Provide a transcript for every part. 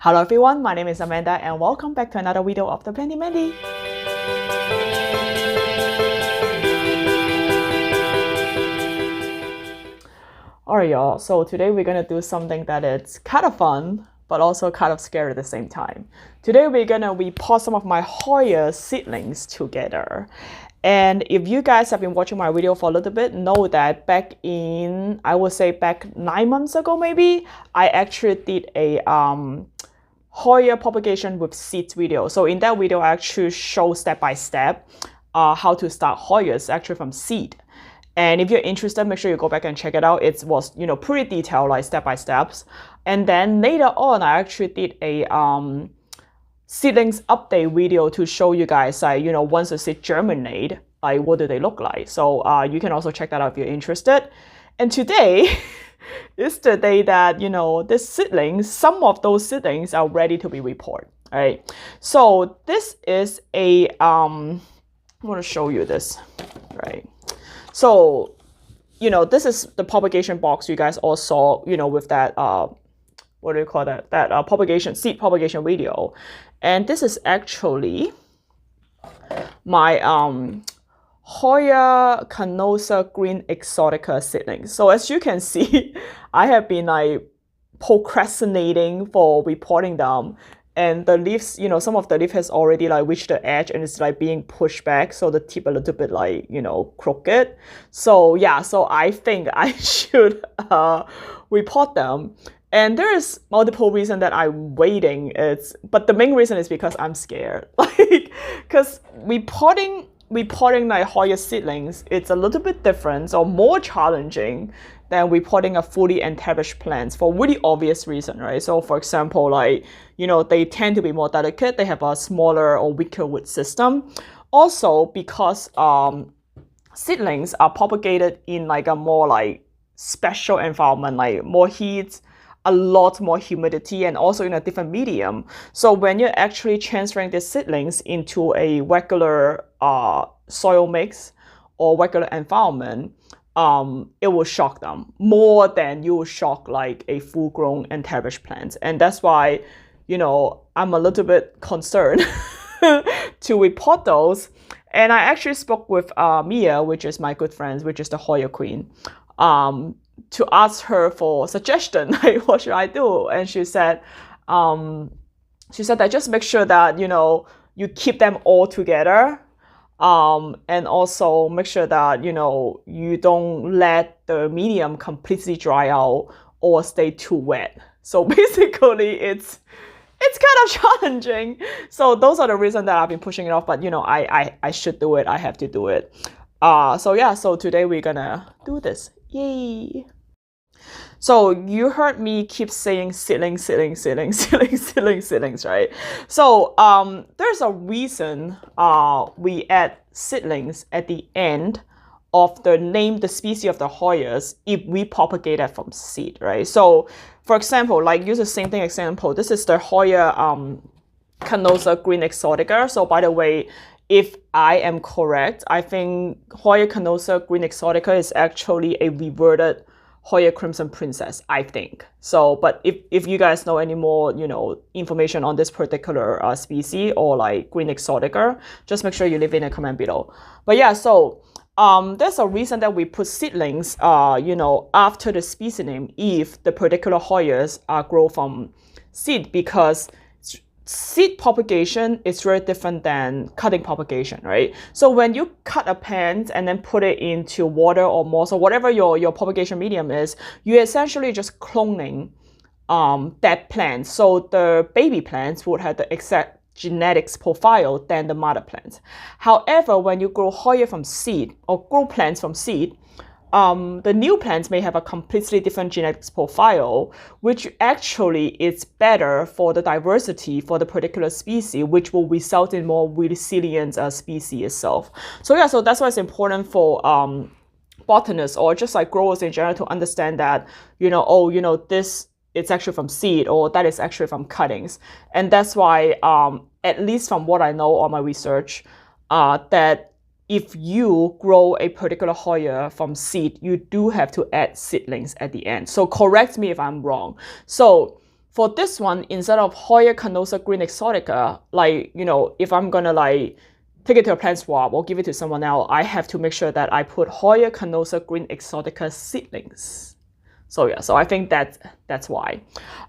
Hello everyone, my name is Amanda and welcome back to another video of the Planty Mandy. Alright y'all, so today we're gonna do something that is kind of fun but also kind of scary at the same time. Today we're gonna repot some of my Hoya seedlings together. And if you guys have been watching my video for a little bit, know that back in, I would say back 9 months ago maybe, I actually did a Hoya propagation with seeds video. So in that video, I actually show step by step how to start Hoyas actually from seed. And if you're interested, make sure you go back and check it out. It was, pretty detailed, like step by steps. And then later on, I actually did a seedlings update video to show you guys, once the seed germinate, like what do they look like. So you can also check that out if you're interested. And today is the day that, the seedlings, some of those seedlings are ready to be reported, right? So this is a, I want to show you this, right? So, this is the propagation box you guys all saw, with that, what do you call that? That propagation, seed propagation video. And this is actually my Hoya Canosa Green Exotica seedlings. So as you can see, I have been like procrastinating for reporting them. And the leaves, some of the leaf has already like reached the edge and it's like being pushed back. So the tip a little bit like, crooked. So yeah, so I think I should report them. And there is multiple reasons that I'm waiting. But the main reason is because I'm scared. Like, because reporting like Hoya seedlings, it's a little bit different or more challenging than reporting a fully established plants for really obvious reason, right? So for example, like, they tend to be more delicate. They have a smaller or weaker root system. Also because seedlings are propagated in like a more like special environment, like more heat, a lot more humidity, and also in a different medium. So when you're actually transferring the seedlings into a regular soil mix or regular environment, it will shock them more than you will shock like a full-grown established plant. And that's why, I'm a little bit concerned to report those. And I actually spoke with Mia, which is my good friend, which is the Hoya queen, to ask her for suggestion, like what should I do? And she said that just make sure that, you keep them all together. And also make sure that, you don't let the medium completely dry out or stay too wet. So basically it's kind of challenging. So those are the reasons that I've been pushing it off, but I should do it. I have to do it. So yeah, so today we're gonna do this. Yay! So you heard me keep saying seedlings, right? So there's a reason we add seedlings at the end of the species of the Hoyas if we propagate it from seed, right? So for example, like use the same thing example. This is the Hoya Canosa Green Exotica. So by the way, if I am correct, I think Hoya Canosa Green Exotica is actually a reverted Hoya Crimson Princess, I think. So, but if you guys know any more, information on this particular species or like Green Exotica, just make sure you leave it in a comment below. But yeah, so there's a reason that we put seedlings, after the species name if the particular Hoyas grow from seed, because seed propagation is very different than cutting propagation, right? So when you cut a plant and then put it into water or moss or whatever your propagation medium is, you're essentially just cloning that plant. So the baby plants would have the exact genetics profile than the mother plant. However, when you grow Hoya from seed or grow plants from seed, the new plants may have a completely different genetics profile, which actually is better for the diversity for the particular species, which will result in more resilient species itself. So yeah, so that's why it's important for botanists or just like growers in general to understand that, this it's actually from seed or that is actually from cuttings. And that's why, at least from what I know on my research, that if you grow a particular Hoya from seed, you do have to add seedlings at the end. So correct me if I'm wrong. So for this one, instead of Hoya canosa green exotica, like, you know, if I'm gonna like take it to a plant swap or give it to someone else, I have to make sure that I put Hoya canosa green exotica seedlings. So yeah, so I think that's why.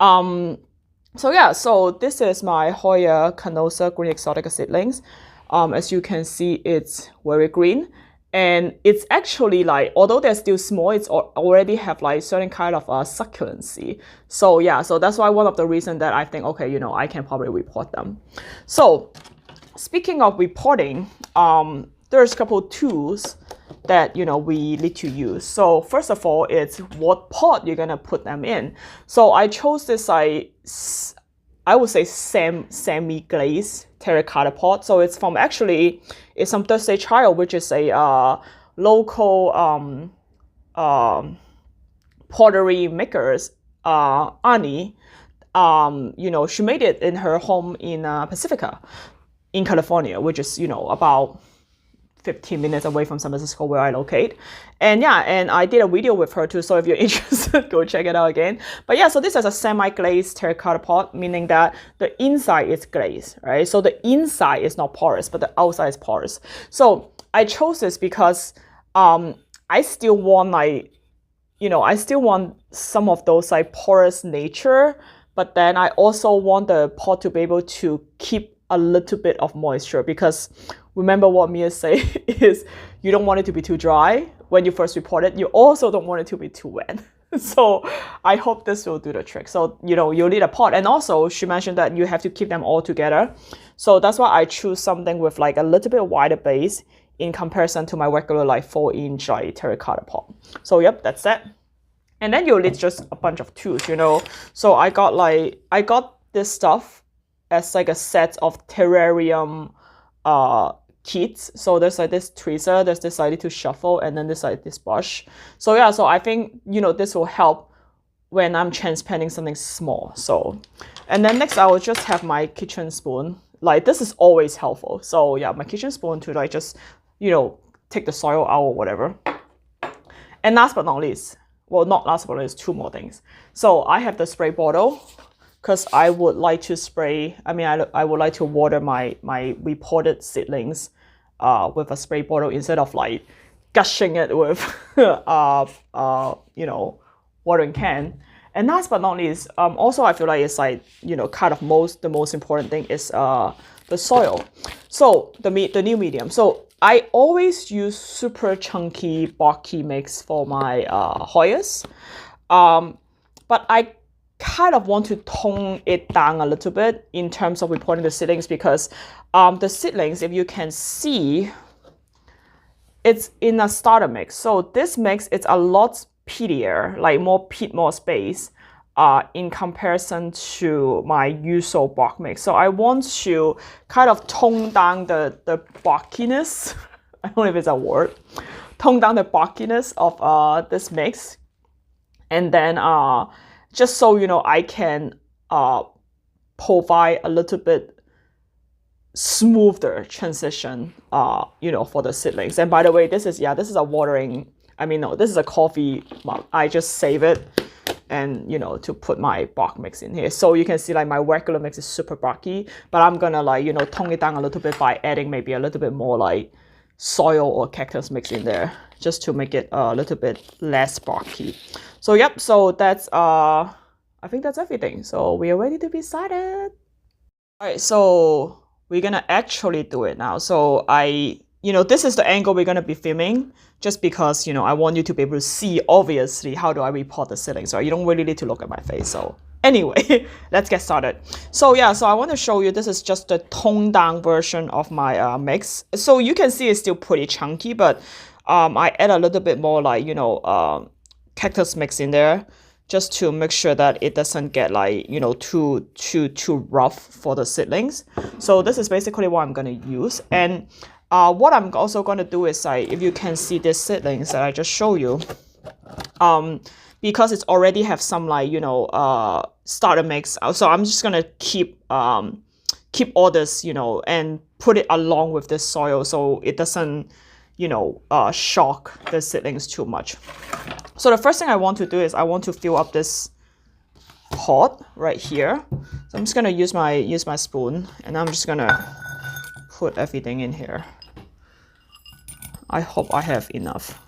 So yeah, so this is my Hoya canosa green exotica seedlings. As you can see, it's very green. And it's actually like, although they're still small, it's already have like certain kind of succulency. So yeah, so that's why one of the reasons that I think, okay, you know, I can probably repot them. So speaking of repotting, there's a couple tools that, you know, we need to use. So first of all, it's what pot you're gonna put them in. So I chose this like, I would say semi-glazed terracotta pot. So it's from it's from Thursday Child, which is a local pottery makers, Annie. You know, she made it in her home in Pacifica, in California, which is, you know, about 15 minutes away from San Francisco where I locate. And yeah, and I did a video with her too, so if you're interested, go check it out again. But yeah, so this is a semi-glazed terracotta pot, meaning that the inside is glazed, right? So the inside is not porous, but the outside is porous. So I chose this because I still want like, you know, I still want some of those like porous nature, but then I also want the pot to be able to keep a little bit of moisture, because remember what Mia say is you don't want it to be too dry when you first repot it. You also don't want it to be too wet. So I hope this will do the trick. So, you know, you'll need a pot. And also she mentioned that you have to keep them all together. So that's why I choose something with like a little bit wider base in comparison to my regular like 4-inch like terracotta pot. So yep, that's it. And then you'll need just a bunch of tools, you know. So I got this stuff as like a set of terrarium kits. So there's like this tweezer, there's this like to shuffle, and then there's like this brush. So yeah, so I think, you know, this will help when I'm transplanting something small. So, and then next I will just have my kitchen spoon. Like this is always helpful. So yeah, my kitchen spoon to like just, you know, take the soil out or whatever. And last but not least, well, not last but not least, two more things. So I have the spray bottle, because I would like to spray, I would like to water my repotted seedlings with a spray bottle instead of like gushing it with, you know, watering can. And last but not least, also I feel like it's like, you know, kind of the most important thing is the soil. So the new medium. So I always use super chunky, bulky mix for my Hoyas. But I kind of want to tone it down a little bit in terms of repotting the seedlings, because the seedlings, if you can see, it's in a starter mix. So this mix, it's a lot peatier, like more peat, more space in comparison to my usual bulk mix. So I want to kind of tone down the bulkiness. I don't know if it's a word. Tone down the bulkiness of this mix. And then just so, you know, I can provide a little bit smoother transition, you know, for the seedlings. And by the way, this is a watering, this is a coffee mug. I just save it and, you know, to put my bulk mix in here. So you can see like my regular mix is super bulky, but I'm gonna like, you know, tone it down a little bit by adding maybe a little bit more like soil or cactus mix in there, just to make it a little bit less bulky. So yep, so that's I think that's everything. So we are ready to be started. All right, so we're gonna actually do it now. So this is the angle we're gonna be filming, just because, you know, I want you to be able to see obviously how do I repot the seedlings, right? You don't really need to look at my face. So anyway, let's get started. So yeah, so I want to show you, this is just the toned down version of my mix. So you can see it's still pretty chunky, but I add a little bit more like, you know, cactus mix in there, just to make sure that it doesn't get like, you know, too rough for the seedlings. So this is basically what I'm going to use. And what I'm also going to do is, like, if you can see these seedlings that I just showed you, because it's already have some like, you know, starter mix. So I'm just going to keep all this, you know, and put it along with this soil so it doesn't, you know, shock the seedlings too much. So the first thing I want to do is I want to fill up this pot right here. So I'm just gonna use my spoon, and I'm just gonna put everything in here. I hope I have enough.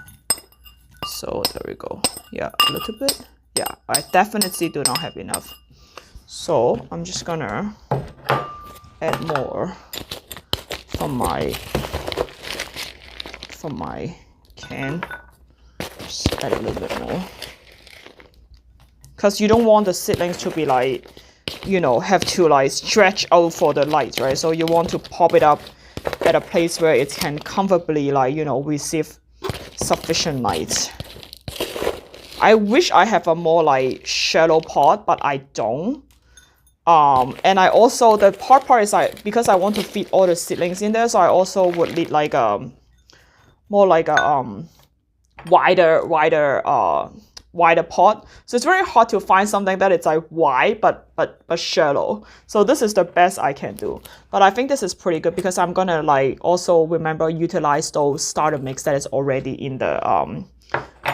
So there we go. Yeah, a little bit. Yeah, I definitely do not have enough. So I'm just gonna add more from my can. Just add a little bit more. Because you don't want the seedlings to be like, you know, have to like stretch out for the light, right? So you want to pop it up at a place where it can comfortably, like, you know, receive sufficient light. I wish I have a more like shallow pot, but I don't. And I also, the part is like, because I want to feed all the seedlings in there, so I also would need like more like a wider pot. So it's very hard to find something that it's like wide but shallow. So this is the best I can do. But I think this is pretty good because I'm gonna like also remember utilize those starter mix that is already in the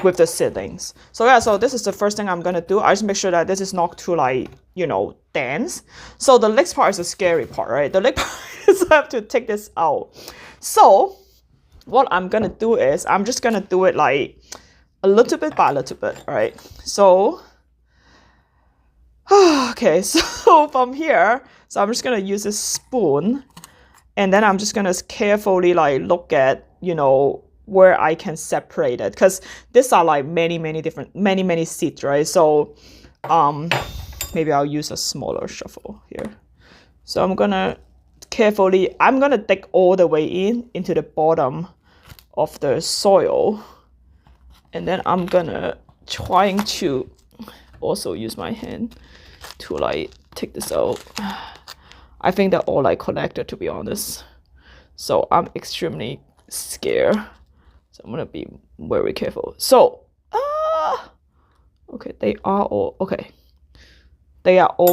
with the seedlings. So yeah, so this is the first thing I'm gonna do. I just make sure that this is not too like, you know, dense. So the next part is the scary part, right? The next part is I have to take this out. So what I'm gonna do is I'm just gonna do it like a little bit by a little bit, right? So okay, so from here, so I'm just gonna use a spoon, and then I'm just gonna carefully like look at, you know, where I can separate it, because these are like many seeds, right? So maybe I'll use a smaller shovel here. So I'm gonna dig all the way into the bottom of the soil, and then I'm gonna trying to also use my hand to like take this out. I think they're all like connected, to be honest, so I'm extremely scared. So I'm gonna be very careful. So, okay, they are all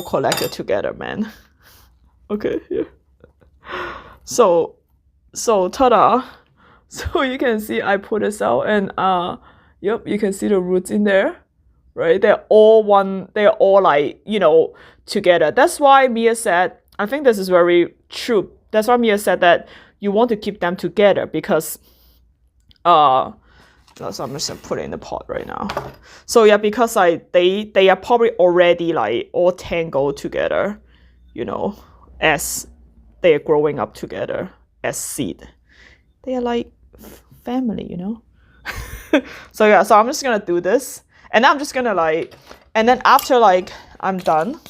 connected together, man. Okay, here. So, ta-da! So you can see I put this out, and yep, you can see the roots in there, right? They're all like, you know, together. That's why Mia said, I think this is very true. That's why Mia said that you want to keep them together because so I'm just gonna put it in the pot right now. So yeah, because like they are probably already like all tangled together, you know, as they are growing up together as seed. They are like family, you know. So yeah, so I'm just gonna do this, and I'm just gonna like, and then after like I'm done,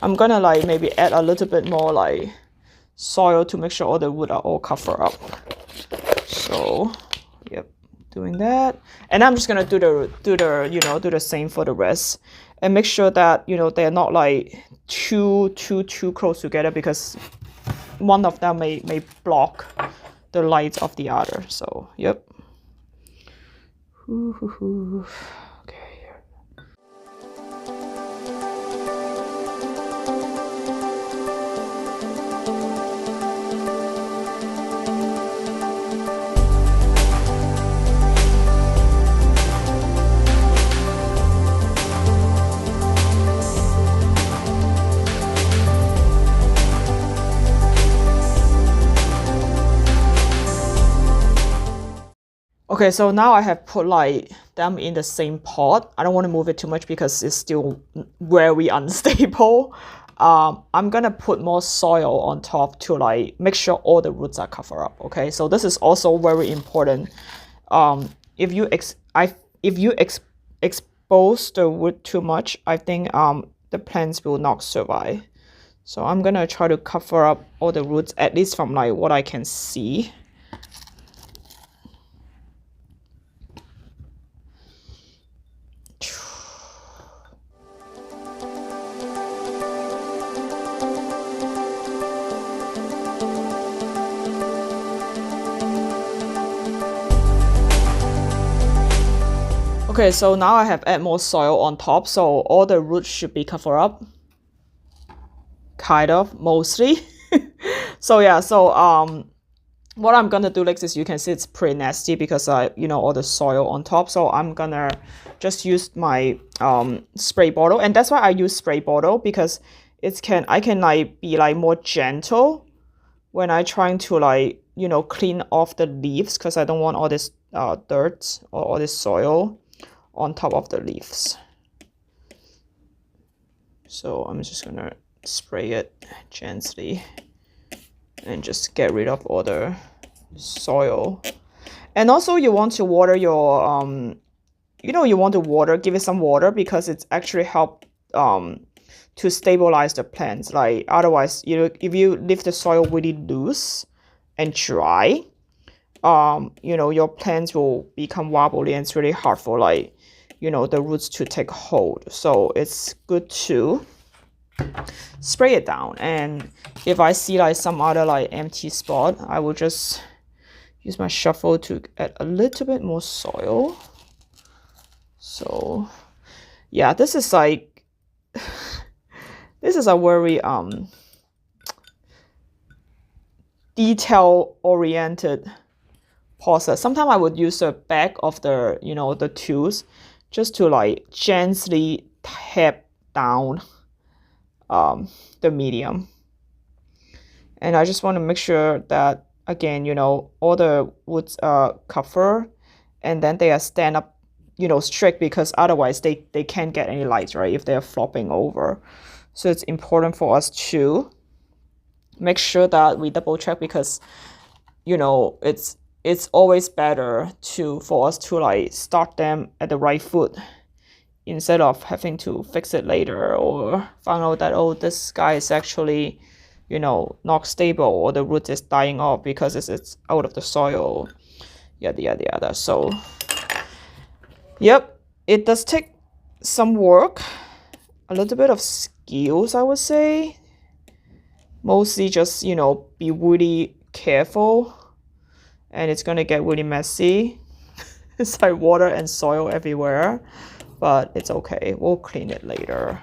I'm gonna like maybe add a little bit more like soil to make sure all the wood are all covered up. So, yep, doing that, and I'm just gonna do the same for the rest, and make sure that, you know, they're not like too close together, because one of them may block the light of the other. So, yep. Okay. Okay, so now I have put like them in the same pot. I don't want to move it too much because it's still very unstable. I'm gonna put more soil on top to like make sure all the roots are covered up. Okay, so this is also very important. If you expose the wood too much, I think the plants will not survive. So I'm gonna try to cover up all the roots, at least from like what I can see. Okay, so now I have add more soil on top, so all the roots should be covered up. Kind of, mostly. So yeah, so what I'm gonna do next is, you can see it's pretty nasty because all the soil on top. So I'm gonna just use my spray bottle, and that's why I use spray bottle, because I can like be like more gentle when I trying to like clean off the leaves, because I don't want all this dirt or all this soil on top of the leaves. So I'm just gonna spray it gently and just get rid of all the soil. And also you want to water your give it some water, because it's actually help to stabilize the plants. Like otherwise, if you leave the soil really loose and dry, your plants will become wobbly, and it's really hard for like the roots to take hold. So it's good to spray it down. And if I see like some other like empty spot, I will just use my shovel to add a little bit more soil. So yeah, this is like this is a very detail oriented process. Sometimes I would use the back of the the tools just to like gently tap down the medium. And I just want to make sure that, again, all the woods are covered, and then they are stand up straight, because otherwise they can't get any light, right, if they're flopping over. So it's important for us to make sure that we double check, because it's always better for us to like start them at the right foot, instead of having to fix it later, or find out that, oh, this guy is actually not stable, or the root is dying off because it's out of the soil, yada yada yada. So yep, it does take some work, a little bit of skills, I would say. Mostly just be really careful, and it's gonna get really messy. It's like water and soil everywhere, but it's okay, we'll clean it later.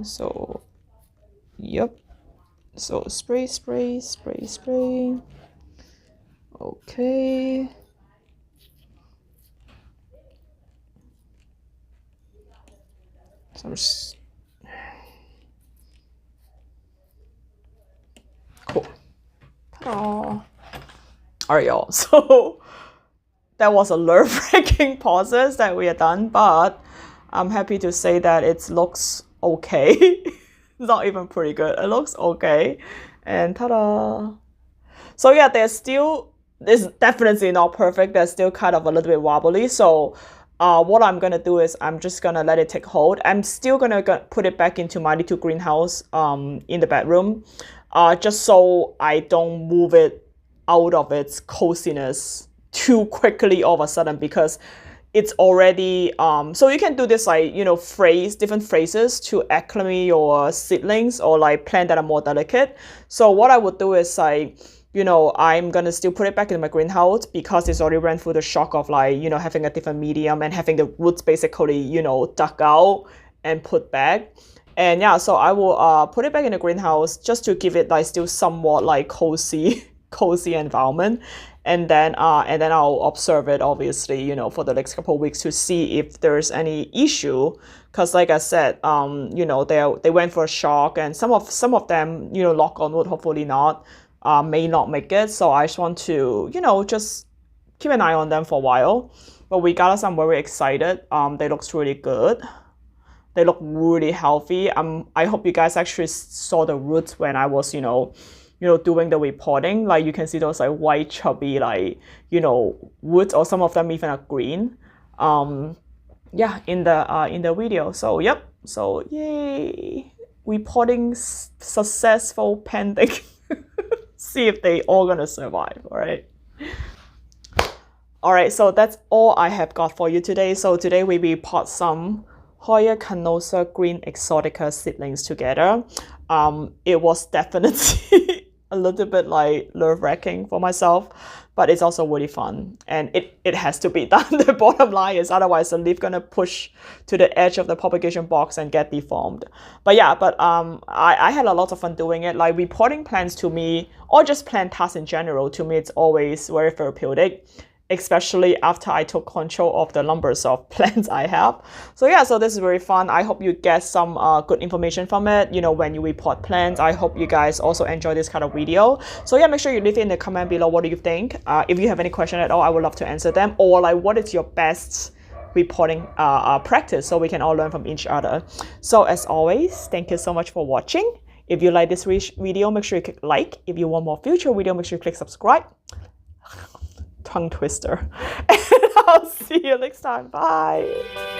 So yep, so spray spray spray spray. Okay, so I'm just cool. Ta-da. All right, y'all, so that was a nerve-wracking process that we are done, but I'm happy to say that it looks okay. It's not even pretty good, it looks okay. And ta-da. So yeah, it's definitely not perfect. They're still kind of a little bit wobbly. So what I'm gonna do is I'm just gonna let it take hold. I'm still gonna put it back into my little greenhouse in the bedroom, just so I don't move it out of its coziness too quickly all of a sudden, because it's already so you can do this like different phrases to acclimate your seedlings, or like plants that are more delicate. So what I would do is like I'm gonna still put it back in my greenhouse, because it's already ran through the shock of like having a different medium and having the roots basically dug out and put back. And yeah, so I will put it back in the greenhouse just to give it like still somewhat like cozy environment. And then I'll observe it, obviously, for the next couple of weeks, to see if there's any issue. Because like I said, they went for a shock, and some of them, knock on wood, hopefully not, may not make it. So I just want to, just keep an eye on them for a while. But regardless, I'm very excited. They look really good. They look really healthy. I hope you guys actually saw the roots when I was, doing the repotting. Like you can see those like white chubby like woods, or some of them even are green. Yeah, in the video. So yep. So yay, repotting successful pending. See if they all gonna survive. All right, so that's all I have got for you today. So today we repot some Hoya canosa green exotica seedlings together. It was definitely a little bit like nerve-wracking for myself, but it's also really fun, and it has to be done. The bottom line is, otherwise the leaf gonna push to the edge of the propagation box and get deformed. But yeah, I had a lot of fun doing it. Like repotting plants to me, or just plant tasks in general, to me it's always very therapeutic, especially after I took control of the numbers of plants I have. So yeah, so this is very fun. I hope you get some good information from it, you know, when you repot plants. I hope you guys also enjoy this kind of video. So yeah, make sure you leave it in the comment below what do you think. If you have any question at all, I would love to answer them. Or like, what is your best repotting practice, so we can all learn from each other. So as always, thank you so much for watching. If you like this video, make sure you click like. If you want more future video, make sure you click subscribe. Tongue twister. And I'll see you next time. Bye.